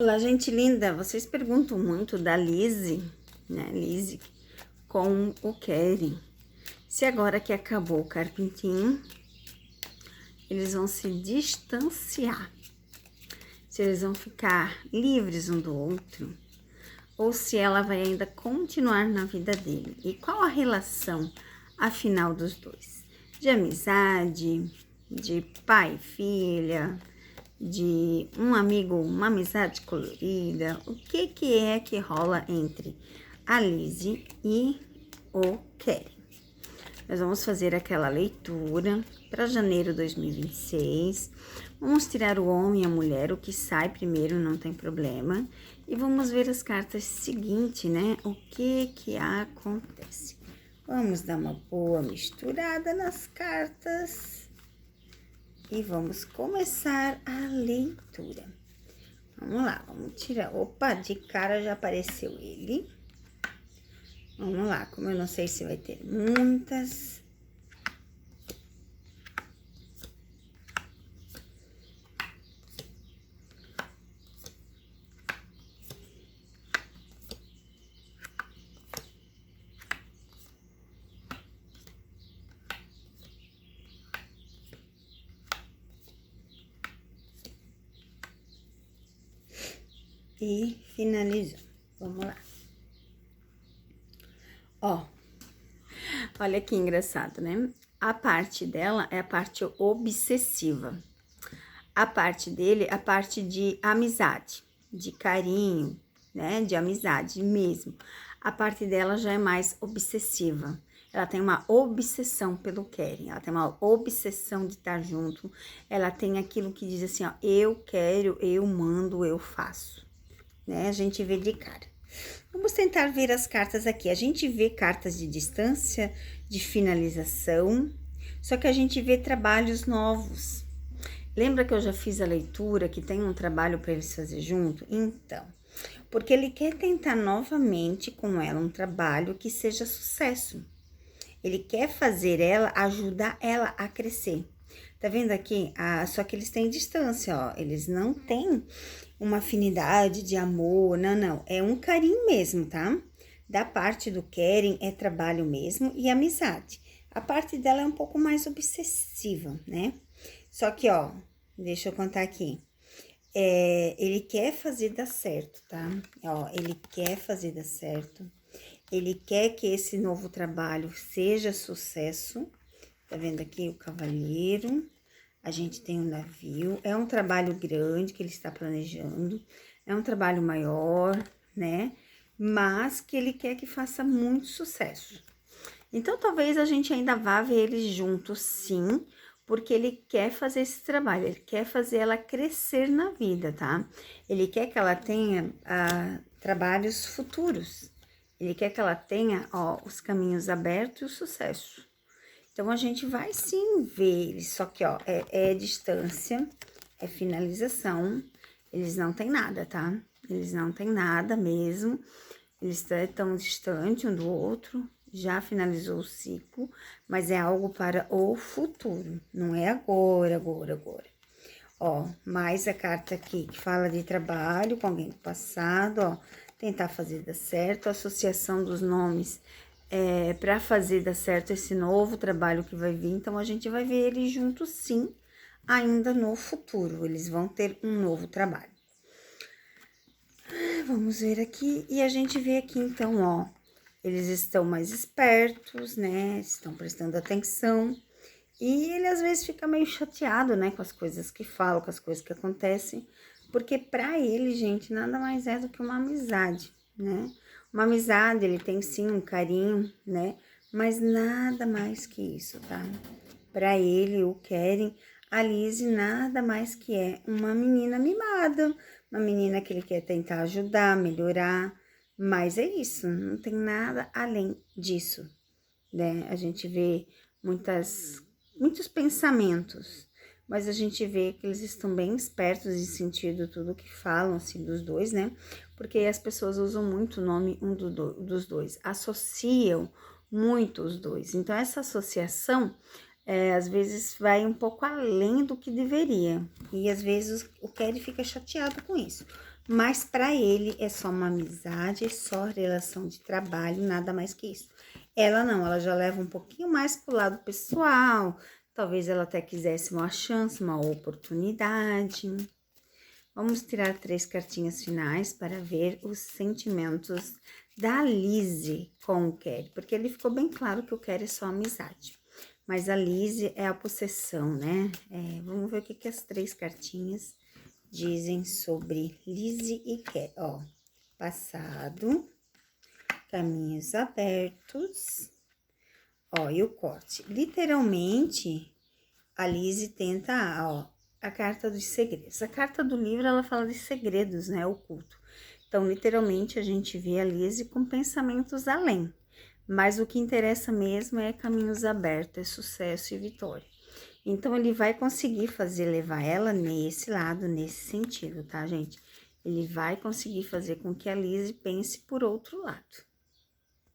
Olá, gente linda! Vocês perguntam muito da Lizzy, né? Lizzy com o Keren. Se agora que acabou o carpintinho, eles vão se distanciar. Se eles vão ficar livres um do outro, ou se ela vai ainda continuar na vida dele. E qual a relação, afinal, dos dois? De amizade, de pai e filha, de um amigo, uma amizade colorida. O que é que rola entre a Lizzy e o Keren? Nós vamos fazer aquela leitura para janeiro de 2026. Vamos tirar o homem e a mulher, o que sai primeiro não tem problema. E vamos ver as cartas seguintes, né? O que acontece? Vamos dar uma boa misturada nas cartas. E vamos começar a leitura. Vamos lá, vamos tirar. Opa, de cara já apareceu ele. Vamos lá, como eu não sei se vai ter muitas. E finalizou. Vamos lá. Ó, olha que engraçado, né? A parte dela é a parte obsessiva. A parte dele é a parte de amizade, de carinho, né? De amizade mesmo. A parte dela já é mais obsessiva. Ela tem uma obsessão pelo Keren, ela tem uma obsessão de estar junto. Ela tem aquilo que diz assim, ó, eu quero, eu mando, eu faço. Né? A gente vê de cara. Vamos tentar ver as cartas aqui. A gente vê cartas de distância, de finalização, só que a gente vê trabalhos novos. Lembra que eu já fiz a leitura que tem um trabalho para eles fazer junto? Então, porque ele quer tentar novamente com ela um trabalho que seja sucesso. Ele quer fazer ela, ajudar ela a crescer. Tá vendo aqui? Só que eles têm distância, ó. Eles não têm uma afinidade de amor, não. É um carinho mesmo, tá? Da parte do Keren é trabalho mesmo e amizade. A parte dela é um pouco mais obsessiva, né? Só que, ó, deixa eu contar aqui. Ele quer fazer dar certo, tá? Ó, ele quer fazer dar certo. Ele quer que esse novo trabalho seja sucesso. Tá vendo aqui o cavaleiro? A gente tem um navio. É um trabalho grande que ele está planejando. É um trabalho maior, né? Mas que ele quer que faça muito sucesso. Então, talvez a gente ainda vá ver eles juntos, sim, porque ele quer fazer esse trabalho, ele quer fazer ela crescer na vida, tá? Ele quer que ela tenha trabalhos futuros. Ele quer que ela tenha, ó, os caminhos abertos e o sucesso. Então, a gente vai sim ver eles, só que, ó, é distância, é finalização, eles não têm nada, tá? Eles não têm nada mesmo, eles estão distantes um do outro, já finalizou o ciclo, mas é algo para o futuro, não é agora. Ó, mais a carta aqui que fala de trabalho com alguém do passado, ó, tentar fazer dar certo, a associação dos nomes para fazer dar certo esse novo trabalho que vai vir. Então, a gente vai ver eles juntos, sim, ainda no futuro. Eles vão ter um novo trabalho. Vamos ver aqui. E a gente vê aqui, então, ó, eles estão mais espertos, né? Estão prestando atenção. E ele, às vezes, fica meio chateado, né? Com as coisas que falam, com as coisas que acontecem. Porque, pra ele, gente, nada mais é do que uma amizade, né? Uma amizade, ele tem sim um carinho, né? Mas nada mais que isso, tá? Pra ele, o Keren, a Lizzy nada mais que é uma menina mimada, uma menina que ele quer tentar ajudar, melhorar, mas é isso, não tem nada além disso, né? A gente vê muitos pensamentos, mas a gente vê que eles estão bem espertos em sentido tudo que falam, assim, dos dois, né? Porque as pessoas usam muito o nome dos dois, associam muito os dois. Então, essa associação, às vezes, vai um pouco além do que deveria. E, às vezes, o Keren fica chateado com isso. mas para ele é só uma amizade, é só relação de trabalho, nada mais que isso. Ela não, ela já leva um pouquinho mais pro lado pessoal, talvez ela até quisesse uma chance, uma oportunidade. Vamos tirar 3 cartinhas finais para ver os sentimentos da Lizzie com o Kelly, porque ele ficou bem claro que o Kelly é só amizade. Mas a Lizzie é a possessão, né? Vamos ver o que as 3 cartinhas dizem sobre Lizzie e Kelly. Ó, passado, caminhos abertos, ó, e o corte. Literalmente, a Lizzie tenta, ó, a carta dos segredos. A carta do livro, ela fala de segredos, né, oculto. Então, literalmente, a gente vê a Lizzie com pensamentos além. Mas o que interessa mesmo é caminhos abertos, é sucesso e vitória. Então, ele vai conseguir levar ela nesse lado, nesse sentido, tá, gente? Ele vai conseguir fazer com que a Lizzie pense por outro lado.